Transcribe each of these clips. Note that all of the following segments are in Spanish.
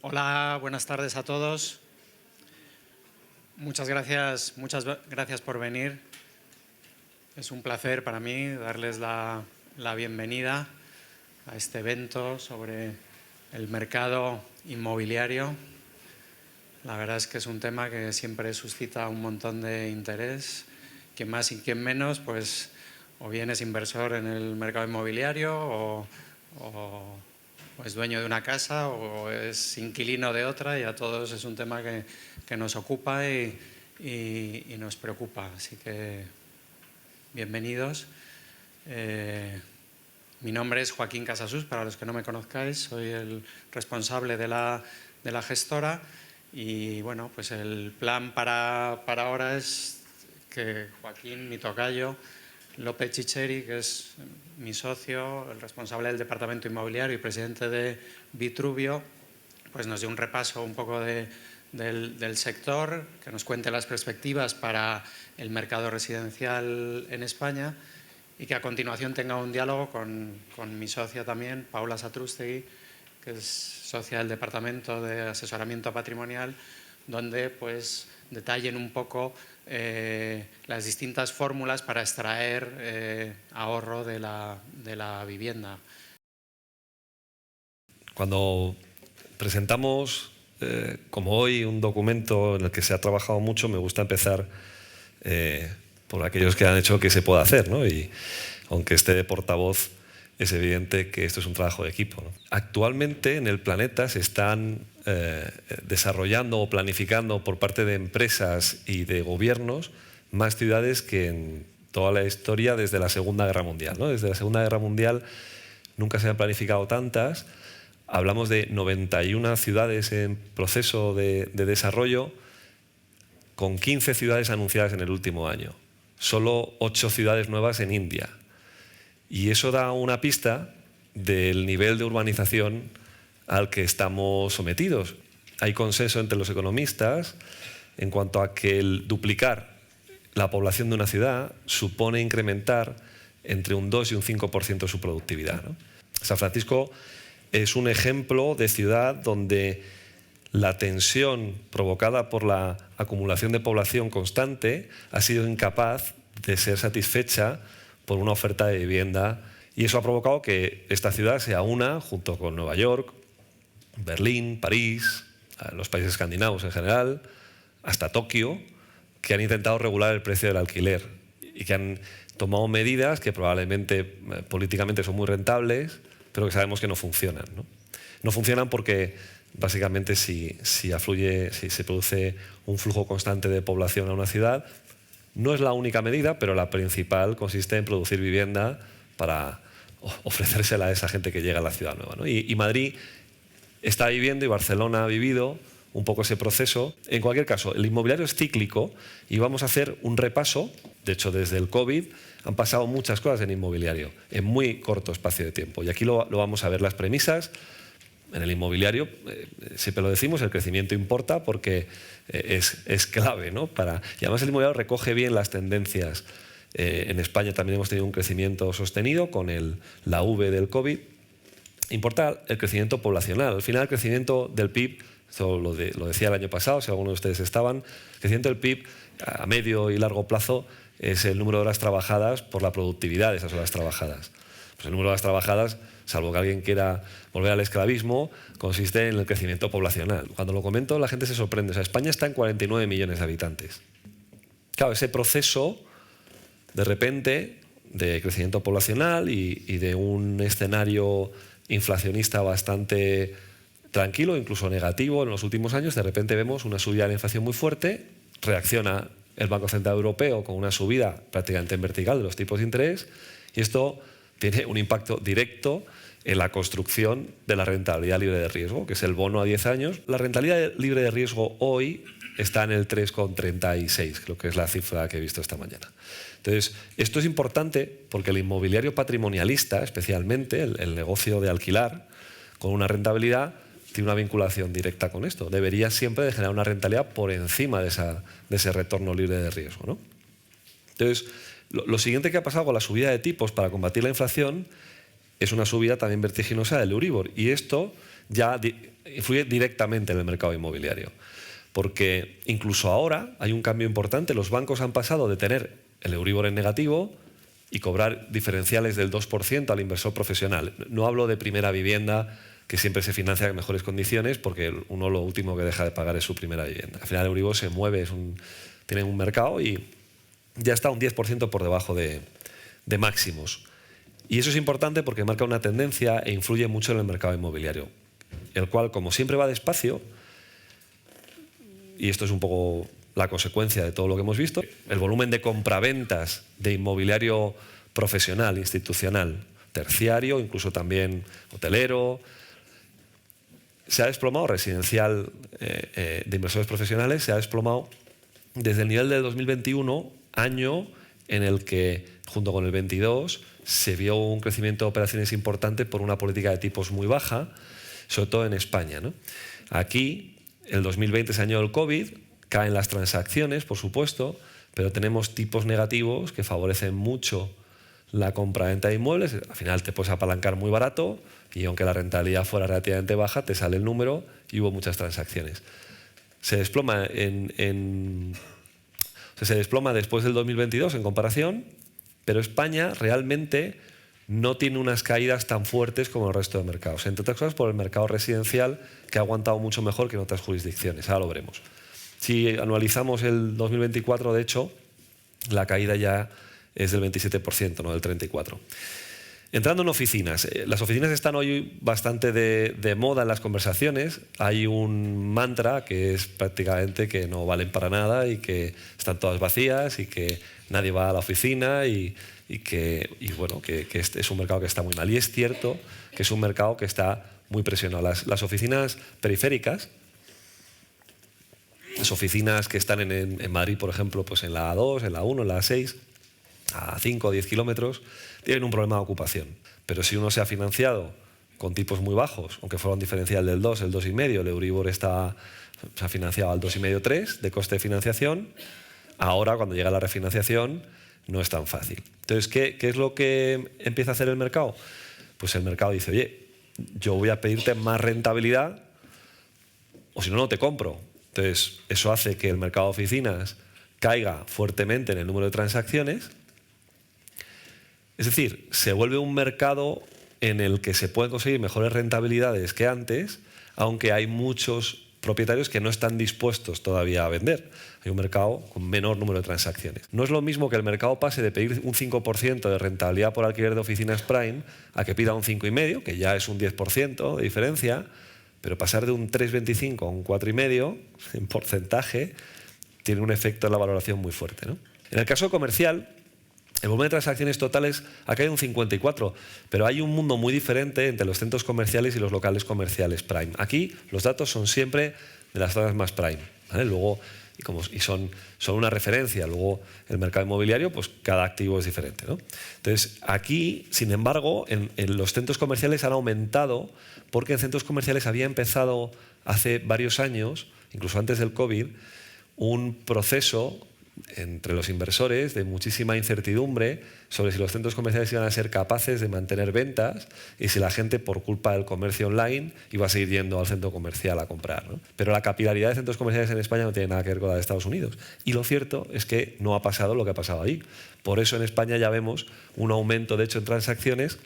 Hola, buenas tardes a todos. Muchas gracias por venir. Es un placer para mí darles la bienvenida a este evento sobre el mercado inmobiliario. La verdad es que es un tema que siempre suscita un montón de interés. Quien más y quien menos, pues o bien es inversor en el mercado inmobiliario o es dueño de una casa o es inquilino de otra, y a todos es un tema que nos ocupa y nos preocupa. Así que bienvenidos. Mi nombre es Joaquín Casasus, para los que no me conozcáis, soy el responsable de la gestora y bueno, pues el plan para ahora es que Joaquín, mi tocayo, López Chicheri, que es mi socio, el responsable del departamento inmobiliario y presidente de Vitruvio, pues nos dé un repaso un poco del sector, que nos cuente las perspectivas para el mercado residencial en España y que a continuación tenga un diálogo con mi socia también, Paula Satrústegui, que es socia del departamento de asesoramiento patrimonial, donde pues detallen un poco las distintas fórmulas para extraer ahorro de la vivienda. Cuando presentamos, como hoy, un documento en el que se ha trabajado mucho, me gusta empezar por aquellos que han hecho que se pueda hacer, ¿no? Y aunque esté de portavoz, es evidente que esto es un trabajo de equipo, ¿no? Actualmente en el planeta se están desarrollando o planificando por parte de empresas y de gobiernos más ciudades que en toda la historia desde la Segunda Guerra Mundial, ¿no? Desde la Segunda Guerra Mundial nunca se han planificado tantas. Hablamos de 91 ciudades en proceso de desarrollo, con 15 ciudades anunciadas en el último año. Solo 8 ciudades nuevas en India. Y eso da una pista del nivel de urbanización al que estamos sometidos. Hay consenso entre los economistas en cuanto a que el duplicar la población de una ciudad supone incrementar entre un 2 y un 5% su productividad, ¿no? San Francisco es un ejemplo de ciudad donde la tensión provocada por la acumulación de población constante ha sido incapaz de ser satisfecha por una oferta de vivienda, y eso ha provocado que esta ciudad sea una, junto con Nueva York, Berlín, París, los países escandinavos en general, hasta Tokio, que han intentado regular el precio del alquiler y que han tomado medidas que probablemente políticamente son muy rentables, pero que sabemos que no funcionan, ¿no? No funcionan porque básicamente si se produce un flujo constante de población a una ciudad, no es la única medida, pero la principal consiste en producir vivienda para ofrecérsela a esa gente que llega a la ciudad nueva, ¿no? Y Madrid está viviendo, y Barcelona ha vivido un poco ese proceso. En cualquier caso, el inmobiliario es cíclico y vamos a hacer un repaso. De hecho, desde el COVID han pasado muchas cosas en inmobiliario en muy corto espacio de tiempo. Y aquí lo vamos a ver, las premisas. En el inmobiliario, siempre lo decimos, el crecimiento importa porque es clave, ¿no? Y además el inmobiliario recoge bien las tendencias. En España también hemos tenido un crecimiento sostenido con la V del COVID. Importa el crecimiento poblacional. Al final, el crecimiento del PIB, esto lo decía el año pasado, si alguno de ustedes estaban, el crecimiento del PIB a medio y largo plazo es el número de horas trabajadas por la productividad de esas horas trabajadas. Pues el número de horas trabajadas, salvo que alguien quiera volver al esclavismo, consiste en el crecimiento poblacional. Cuando lo comento, la gente se sorprende. O sea, España está en 49 millones de habitantes. Claro, ese proceso, de repente, de crecimiento poblacional y de un escenario inflacionista bastante tranquilo, incluso negativo en los últimos años, de repente vemos una subida de la inflación muy fuerte, reacciona el Banco Central Europeo con una subida prácticamente en vertical de los tipos de interés, y esto tiene un impacto directo en la construcción de la rentabilidad libre de riesgo, que es el bono a 10 años. La rentabilidad libre de riesgo hoy está en el 3,36, creo que es la cifra que he visto esta mañana. Entonces, esto es importante porque el inmobiliario patrimonialista, especialmente el negocio de alquilar con una rentabilidad, tiene una vinculación directa con esto. Debería siempre de generar una rentabilidad por encima de ese retorno libre de riesgo, ¿no? Entonces, lo siguiente que ha pasado con la subida de tipos para combatir la inflación es una subida también vertiginosa del Euribor. Y esto ya influye directamente en el mercado inmobiliario. Porque incluso ahora hay un cambio importante. Los bancos han pasado de tener el Euribor en negativo y cobrar diferenciales del 2% al inversor profesional. No hablo de primera vivienda, que siempre se financia en mejores condiciones, porque uno lo último que deja de pagar es su primera vivienda. Al final el Euribor se mueve, tiene un mercado y ya está un 10% por debajo de máximos. Y eso es importante porque marca una tendencia e influye mucho en el mercado inmobiliario, el cual, como siempre va despacio, y esto es un poco la consecuencia de todo lo que hemos visto, el volumen de compraventas de inmobiliario profesional, institucional, terciario, incluso también hotelero, se ha desplomado. Residencial de inversores profesionales se ha desplomado desde el nivel del 2021, año en el que, junto con el 22, se vio un crecimiento de operaciones importante por una política de tipos muy baja, sobre todo en España, ¿no? Aquí, el 2020 es año del COVID, caen las transacciones, por supuesto, pero tenemos tipos negativos que favorecen mucho la compra-venta de inmuebles. Al final te puedes apalancar muy barato y aunque la rentabilidad fuera relativamente baja, te sale el número y hubo muchas transacciones. Se desploma, se desploma después del 2022 en comparación, pero España realmente no tiene unas caídas tan fuertes como el resto de mercados. Entre otras cosas por el mercado residencial, que ha aguantado mucho mejor que en otras jurisdicciones. Ahora lo veremos. Si anualizamos el 2024, de hecho, la caída ya es del 27%, no del 34%. Entrando en oficinas. Las oficinas están hoy bastante de moda en las conversaciones. Hay un mantra que es prácticamente que no valen para nada y que están todas vacías y que nadie va a la oficina y bueno, que este es un mercado que está muy mal. Y es cierto que es un mercado que está muy presionado. Las oficinas periféricas, las oficinas que están en Madrid, por ejemplo, pues en la A2, en la A1, en la A6, a 5 o 10 kilómetros, tienen un problema de ocupación. Pero si uno se ha financiado con tipos muy bajos, aunque fuera un diferencial del 2, el 2,5, el Euribor se ha financiado al 2,5, 3 de coste de financiación, ahora cuando llega la refinanciación no es tan fácil. Entonces, ¿qué es lo que empieza a hacer el mercado? Pues el mercado dice, oye, yo voy a pedirte más rentabilidad o si no, no te compro. Entonces, eso hace que el mercado de oficinas caiga fuertemente en el número de transacciones. Es decir, se vuelve un mercado en el que se pueden conseguir mejores rentabilidades que antes, aunque hay muchos propietarios que no están dispuestos todavía a vender. Hay un mercado con menor número de transacciones. No es lo mismo que el mercado pase de pedir un 5% de rentabilidad por alquiler de oficinas prime a que pida un 5,5%, que ya es un 10% de diferencia, pero pasar de un 3,25 a un 4,5% en porcentaje tiene un efecto en la valoración muy fuerte, ¿no? En el caso comercial, el volumen de transacciones totales ha caído un 54%, pero hay un mundo muy diferente entre los centros comerciales y los locales comerciales prime. Aquí los datos son siempre de las zonas más prime, ¿vale? Luego, son una referencia, luego el mercado inmobiliario, pues cada activo es diferente, ¿no? Entonces, aquí, sin embargo, en los centros comerciales han aumentado porque en centros comerciales había empezado hace varios años, incluso antes del COVID, un proceso entre los inversores de muchísima incertidumbre sobre si los centros comerciales iban a ser capaces de mantener ventas y si la gente, por culpa del comercio online, iba a seguir yendo al centro comercial a comprar, ¿no? Pero la capilaridad de centros comerciales en España no tiene nada que ver con la de Estados Unidos. Y lo cierto es que no ha pasado lo que ha pasado ahí. Por eso en España ya vemos un aumento, de hecho, en transacciones,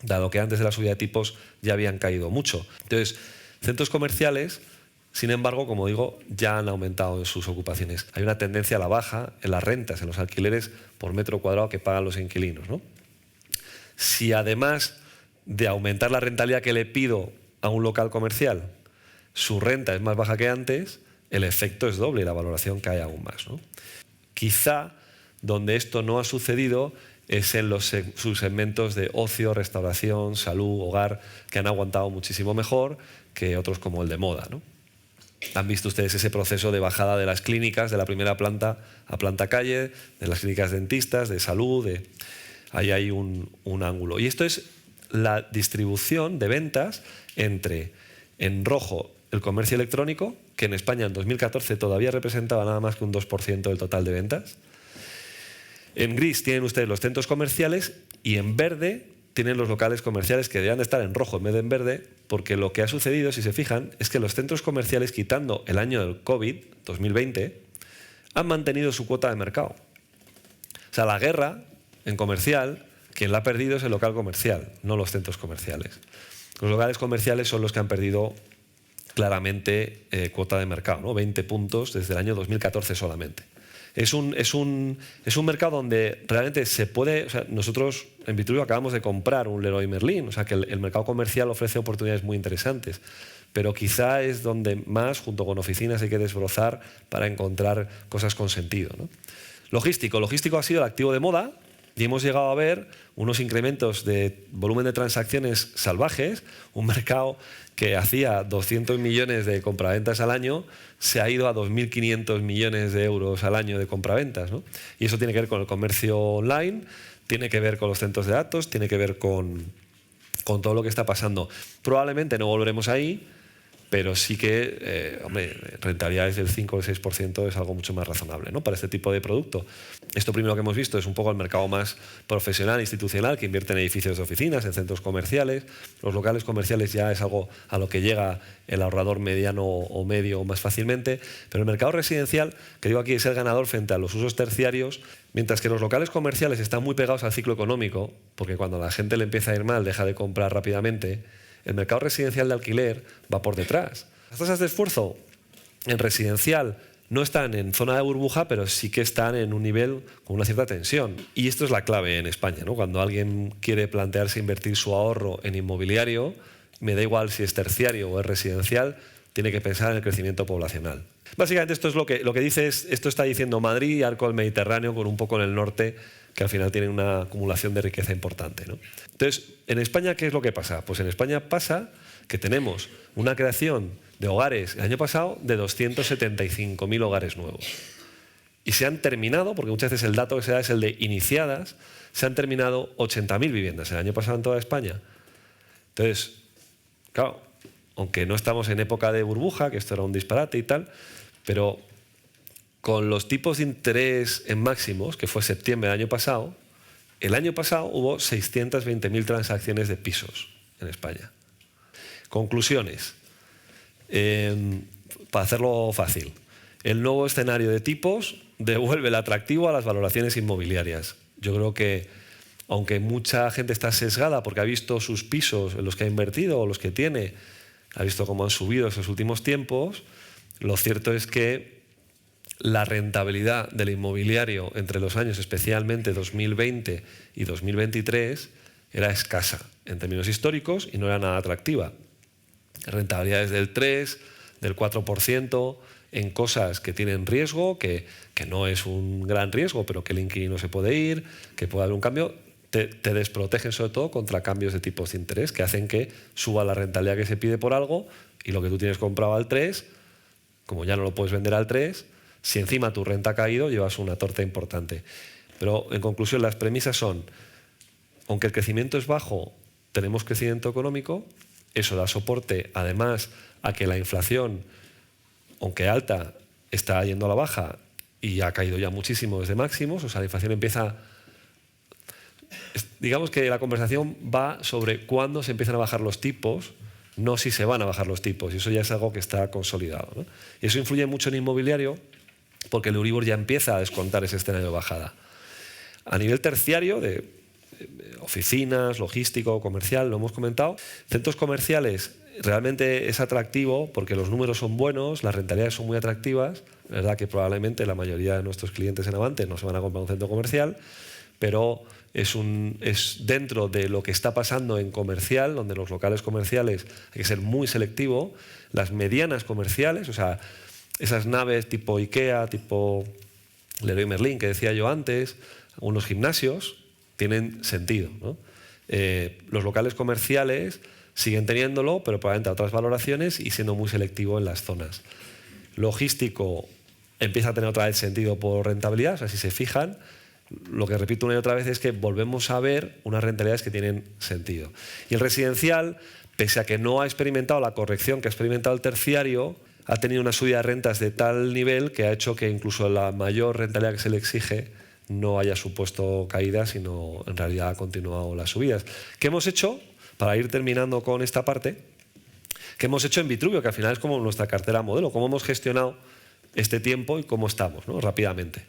dado que antes de la subida de tipos ya habían caído mucho. Entonces, centros comerciales, sin embargo, como digo, ya han aumentado en sus ocupaciones. Hay una tendencia a la baja en las rentas, en los alquileres por metro cuadrado que pagan los inquilinos, ¿no? Si además de aumentar la rentabilidad que le pido a un local comercial, su renta es más baja que antes, el efecto es doble y la valoración cae aún más, ¿no? Quizá donde esto no ha sucedido es en los subsegmentos de ocio, restauración, salud, hogar, que han aguantado muchísimo mejor que otros como el de moda, ¿no? Han visto ustedes ese proceso de bajada de las clínicas, de la primera planta a planta calle, de las clínicas dentistas, de salud, ahí hay un ángulo. Y esto es la distribución de ventas entre, en rojo, el comercio electrónico, que en España en 2014 todavía representaba nada más que un 2% del total de ventas. En gris tienen ustedes los centros comerciales y en verde tienen los locales comerciales que deberían de estar en rojo en vez de en verde, porque lo que ha sucedido, si se fijan, es que los centros comerciales, quitando el año del COVID, 2020, han mantenido su cuota de mercado. O sea, la guerra en comercial, quien la ha perdido es el local comercial, no los centros comerciales. Los locales comerciales son los que han perdido claramente cuota de mercado, ¿no? 20 puntos desde el año 2014 solamente. Es un mercado donde realmente se puede... O sea, nosotros en Vitruvio acabamos de comprar un Leroy Merlin, o sea que el mercado comercial ofrece oportunidades muy interesantes, pero quizá es donde más, junto con oficinas, hay que desbrozar para encontrar cosas con sentido, ¿no? Logístico ha sido el activo de moda y hemos llegado a ver unos incrementos de volumen de transacciones salvajes, un mercado que hacía 200 millones de compraventas al año, se ha ido a 2.500 millones de euros al año de compraventas, ¿no? Y eso tiene que ver con el comercio online, tiene que ver con los centros de datos, tiene que ver con todo lo que está pasando. Probablemente no volveremos ahí, pero sí que, rentabilidades del 5 o el 6% es algo mucho más razonable, ¿no? Para este tipo de producto. Esto primero que hemos visto es un poco el mercado más profesional, institucional, que invierte en edificios de oficinas, en centros comerciales. Los locales comerciales ya es algo a lo que llega el ahorrador mediano o medio más fácilmente, pero el mercado residencial, que digo aquí, es el ganador frente a los usos terciarios, mientras que los locales comerciales están muy pegados al ciclo económico, porque cuando a la gente le empieza a ir mal deja de comprar rápidamente. El mercado residencial de alquiler va por detrás. Las tasas de esfuerzo en residencial no están en zona de burbuja, pero sí que están en un nivel con una cierta tensión. Y esto es la clave en España, ¿no? Cuando alguien quiere plantearse invertir su ahorro en inmobiliario, me da igual si es terciario o es residencial, tiene que pensar en el crecimiento poblacional. Básicamente esto es lo que dice, esto está diciendo Madrid y arco del Mediterráneo con un poco en el norte, que al final tienen una acumulación de riqueza importante, ¿no? Entonces, ¿en España qué es lo que pasa? Pues en España pasa que tenemos una creación de hogares el año pasado de 275.000 hogares nuevos. Y se han terminado, porque muchas veces el dato que se da es el de iniciadas, se han terminado 80.000 viviendas el año pasado en toda España. Entonces, claro, aunque no estamos en época de burbuja, que esto era un disparate y tal, pero con los tipos de interés en máximos, que fue septiembre del año pasado, el año pasado hubo 620.000 transacciones de pisos en España. Conclusiones. Para hacerlo fácil, el nuevo escenario de tipos devuelve el atractivo a las valoraciones inmobiliarias. Yo creo que, aunque mucha gente está sesgada porque ha visto sus pisos en los que ha invertido o los que tiene, ha visto cómo han subido esos últimos tiempos, lo cierto es que la rentabilidad del inmobiliario entre los años, especialmente 2020 y 2023, era escasa en términos históricos y no era nada atractiva. Rentabilidades del 3, del 4%, en cosas que tienen riesgo, que no es un gran riesgo, pero que el inquilino se puede ir, que puede haber un cambio, te desprotegen sobre todo contra cambios de tipos de interés que hacen que suba la rentabilidad que se pide por algo y lo que tú tienes comprado al 3, como ya no lo puedes vender al 3, si encima tu renta ha caído, llevas una torta importante. Pero, en conclusión, las premisas son, aunque el crecimiento es bajo, tenemos crecimiento económico, eso da soporte, además, a que la inflación, aunque alta, está yendo a la baja y ha caído ya muchísimo desde máximos, o sea, la inflación empieza... Digamos que la conversación va sobre cuándo se empiezan a bajar los tipos, no si se van a bajar los tipos, y eso ya es algo que está consolidado, ¿no? Y eso influye mucho en inmobiliario, porque el Euribor ya empieza a descontar ese escenario de bajada. A nivel terciario, de oficinas, logístico, comercial, lo hemos comentado, centros comerciales realmente es atractivo porque los números son buenos, las rentabilidades son muy atractivas. Es verdad que probablemente la mayoría de nuestros clientes en Avante no se van a comprar un centro comercial, pero es dentro de lo que está pasando en comercial, donde los locales comerciales hay que ser muy selectivo. Las medianas comerciales, o sea, esas naves tipo IKEA, tipo Leroy Merlin, que decía yo antes, unos gimnasios, tienen sentido, ¿no? Los locales comerciales siguen teniéndolo, pero probablemente a otras valoraciones y siendo muy selectivo en las zonas. Logístico empieza a tener otra vez sentido por rentabilidad, o sea, si se fijan, lo que repito una y otra vez es que volvemos a ver unas rentabilidades que tienen sentido. Y el residencial, pese a que no ha experimentado la corrección que ha experimentado el terciario, ha tenido una subida de rentas de tal nivel que ha hecho que incluso la mayor rentabilidad que se le exige no haya supuesto caídas, sino en realidad ha continuado las subidas. ¿Qué hemos hecho? Para ir terminando con esta parte, ¿qué hemos hecho en Vitruvio? Que al final es como nuestra cartera modelo, cómo hemos gestionado este tiempo y cómo estamos, ¿no? Rápidamente.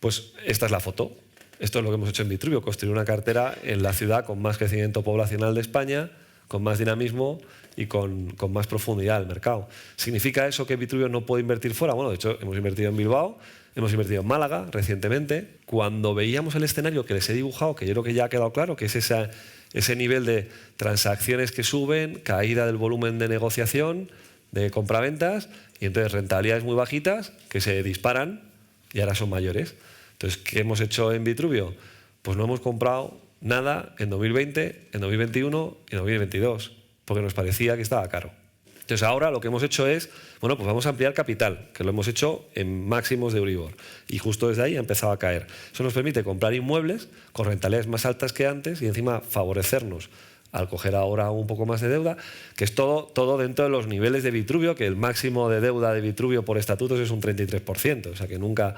Pues esta es la foto. Esto es lo que hemos hecho en Vitruvio, construir una cartera en la ciudad con más crecimiento poblacional de España, con más dinamismo y con más profundidad del mercado. ¿Significa eso que Vitruvio no puede invertir fuera? Bueno, de hecho, hemos invertido en Bilbao, hemos invertido en Málaga recientemente. Cuando veíamos el escenario que les he dibujado, que yo creo que ya ha quedado claro, que es ese nivel de transacciones que suben, caída del volumen de negociación, de compraventas, y entonces rentabilidades muy bajitas que se disparan y ahora son mayores. Entonces, ¿qué hemos hecho en Vitruvio? Pues no hemos comprado nada en 2020, en 2021 y en 2022, porque nos parecía que estaba caro. Entonces ahora lo que hemos hecho es, bueno, pues vamos a ampliar capital, que lo hemos hecho en máximos de Euribor. Y justo desde ahí ha empezado a caer. Eso nos permite comprar inmuebles con rentabilidades más altas que antes y encima favorecernos al coger ahora un poco más de deuda, que es todo dentro de los niveles de Vitruvio, que el máximo de deuda de Vitruvio por estatutos es un 33%, o sea que nunca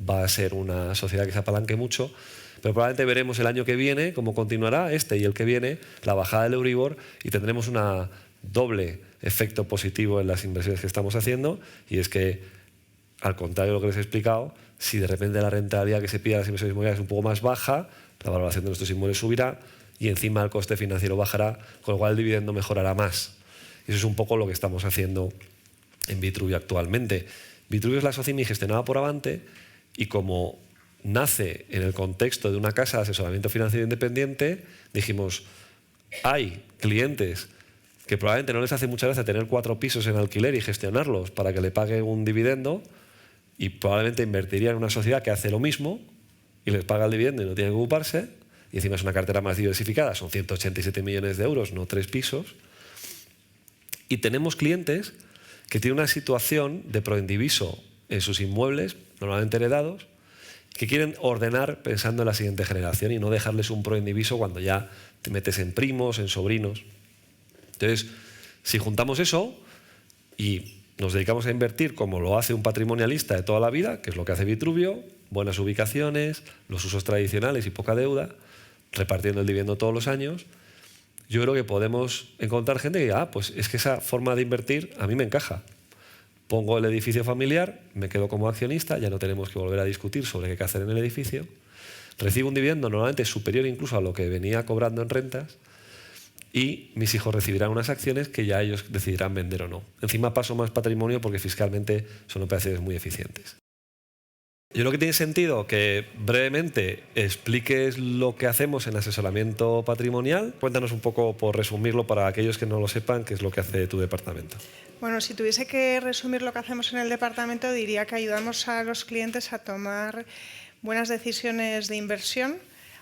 va a ser una sociedad que se apalanque mucho, pero probablemente veremos el año que viene cómo continuará este y el que viene la bajada del Euribor y tendremos una doble efecto positivo en las inversiones que estamos haciendo, y es que, al contrario de lo que les he explicado, si de repente la rentabilidad que se pide a las inversiones inmobiliarias es un poco más baja, la valoración de nuestros inmuebles subirá y encima el coste financiero bajará, con lo cual el dividendo mejorará más. Y eso es un poco lo que estamos haciendo en Vitruvio actualmente. Vitruvio es la SOCIMI gestionada por Avante, y como nace en el contexto de una casa de asesoramiento financiero independiente, dijimos, hay clientes que probablemente no les hace mucha gracia tener 4 pisos en alquiler y gestionarlos para que le pague un dividendo, y probablemente invertirían en una sociedad que hace lo mismo y les paga el dividendo y no tiene que ocuparse, y encima es una cartera más diversificada, son 187 millones de euros, no 3 pisos. Y tenemos clientes que tienen una situación de proindiviso en sus inmuebles, normalmente heredados, que quieren ordenar pensando en la siguiente generación y no dejarles un proindiviso cuando ya te metes en primos, en sobrinos. Entonces, si juntamos eso y nos dedicamos a invertir como lo hace un patrimonialista de toda la vida, que es lo que hace Vitruvio, buenas ubicaciones, los usos tradicionales y poca deuda, repartiendo el dividendo todos los años, yo creo que podemos encontrar gente que diga, pues es que esa forma de invertir a mí me encaja. Pongo el edificio familiar, me quedo como accionista, ya no tenemos que volver a discutir sobre qué hacer en el edificio, recibo un dividendo normalmente superior incluso a lo que venía cobrando en rentas, y mis hijos recibirán unas acciones que ya ellos decidirán vender o no. Encima paso más patrimonio porque fiscalmente son operaciones muy eficientes. Yo creo que tiene sentido que brevemente expliques lo que hacemos en asesoramiento patrimonial. Cuéntanos un poco, por resumirlo, para aquellos que no lo sepan, qué es lo que hace tu departamento. Bueno, si tuviese que resumir lo que hacemos en el departamento, diría que ayudamos a los clientes a tomar buenas decisiones de inversión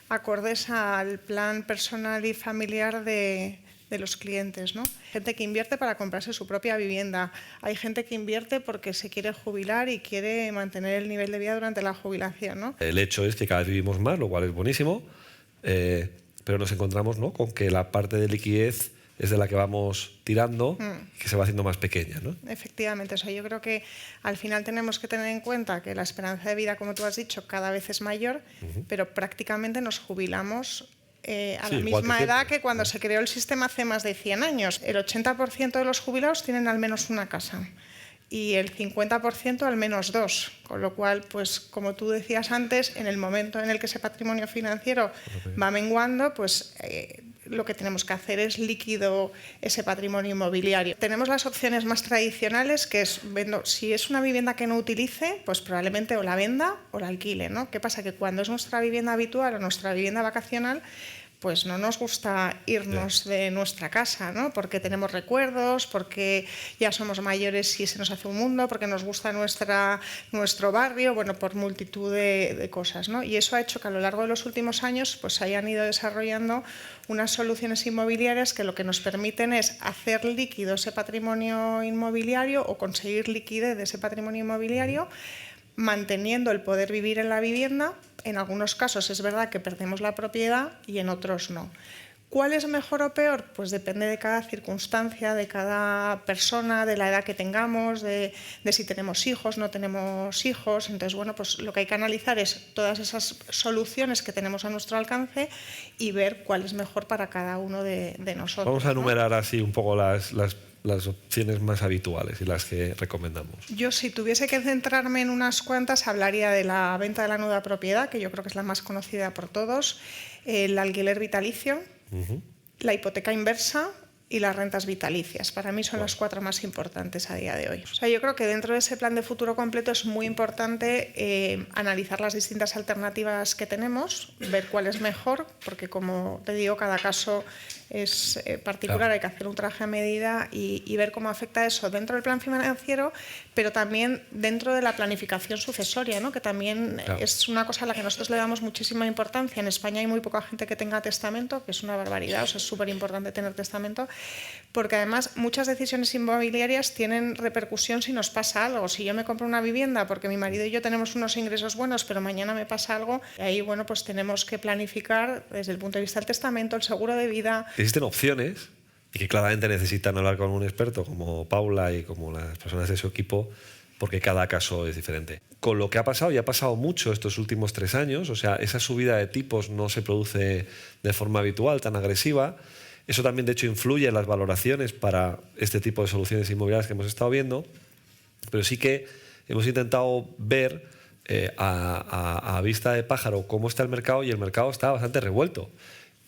acordes al plan personal y familiar de los clientes, ¿no? Gente que invierte para comprarse su propia vivienda. Hay gente que invierte porque se quiere jubilar y quiere mantener el nivel de vida durante la jubilación, ¿no? El hecho es que cada vez vivimos más, lo cual es buenísimo, pero nos encontramos, ¿no?, con que la parte de liquidez es de la que vamos tirando y que se va haciendo más pequeña, ¿no? Efectivamente, o sea, yo creo que al final tenemos que tener en cuenta que la esperanza de vida, como tú has dicho, cada vez es mayor, pero prácticamente nos jubilamos a la misma edad que cuando se creó el sistema hace más de 100 años. El 80% de los jubilados tienen al menos una casa y el 50% al menos 2, con lo cual, pues como tú decías antes, en el momento en el que ese patrimonio financiero va menguando, pues lo que tenemos que hacer es líquido ese patrimonio inmobiliario. Tenemos las opciones más tradicionales, que es, si es una vivienda que no utilice, pues probablemente o la venda o la alquile, ¿no? ¿Qué pasa? Que cuando es nuestra vivienda habitual o nuestra vivienda vacacional, pues no nos gusta irnos de nuestra casa, ¿no? Porque tenemos recuerdos, porque ya somos mayores y se nos hace un mundo, porque nos gusta nuestro barrio, bueno, por multitud de cosas, ¿no? Y eso ha hecho que a lo largo de los últimos años pues se hayan ido desarrollando unas soluciones inmobiliarias que lo que nos permiten es hacer líquido ese patrimonio inmobiliario o conseguir liquidez de ese patrimonio inmobiliario, manteniendo el poder vivir en la vivienda. En algunos casos es verdad que perdemos la propiedad y en otros no. ¿Cuál es mejor o peor? Pues depende de cada circunstancia, de cada persona, de la edad que tengamos, de si tenemos hijos, no tenemos hijos. Entonces, bueno, pues lo que hay que analizar es todas esas soluciones que tenemos a nuestro alcance y ver cuál es mejor para cada uno de nosotros. Vamos a enumerar así un poco las opciones más habituales y las que recomendamos. Yo, si tuviese que centrarme en unas cuantas, hablaría de la venta de la nueva propiedad, que yo creo que es la más conocida por todos, el alquiler vitalicio, la hipoteca inversa y las rentas vitalicias. Para mí son las 4 más importantes a día de hoy. O sea, yo creo que dentro de ese plan de futuro completo es muy importante analizar las distintas alternativas que tenemos, ver cuál es mejor, porque como te digo, cada caso es particular, claro. Hay que hacer un traje a medida y ver cómo afecta eso dentro del plan financiero, pero también dentro de la planificación sucesoria, ¿no? Que también claro. Es una cosa a la que nosotros le damos muchísima importancia. En España hay muy poca gente que tenga testamento, que es una barbaridad, o sea, es súper importante tener testamento, porque además muchas decisiones inmobiliarias tienen repercusión si nos pasa algo. Si yo me compro una vivienda porque mi marido y yo tenemos unos ingresos buenos, pero mañana me pasa algo, ahí bueno, pues tenemos que planificar desde el punto de vista del testamento, el seguro de vida. Existen opciones y que claramente necesitan hablar con un experto como Paula y como las personas de su equipo, porque cada caso es diferente. Con lo que ha pasado, y ha pasado mucho estos últimos 3 años, o sea, esa subida de tipos no se produce de forma habitual, tan agresiva. Eso también, de hecho, influye en las valoraciones para este tipo de soluciones inmobiliarias que hemos estado viendo, pero sí que hemos intentado ver a vista de pájaro cómo está el mercado, y el mercado está bastante revuelto.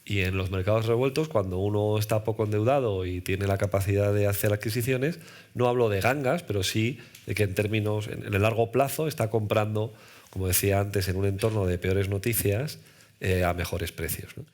Y en los mercados revueltos, cuando uno está poco endeudado y tiene la capacidad de hacer adquisiciones, no hablo de gangas, pero sí de que en términos, en el largo plazo, está comprando, como decía antes, en un entorno de peores noticias a mejores precios, ¿no?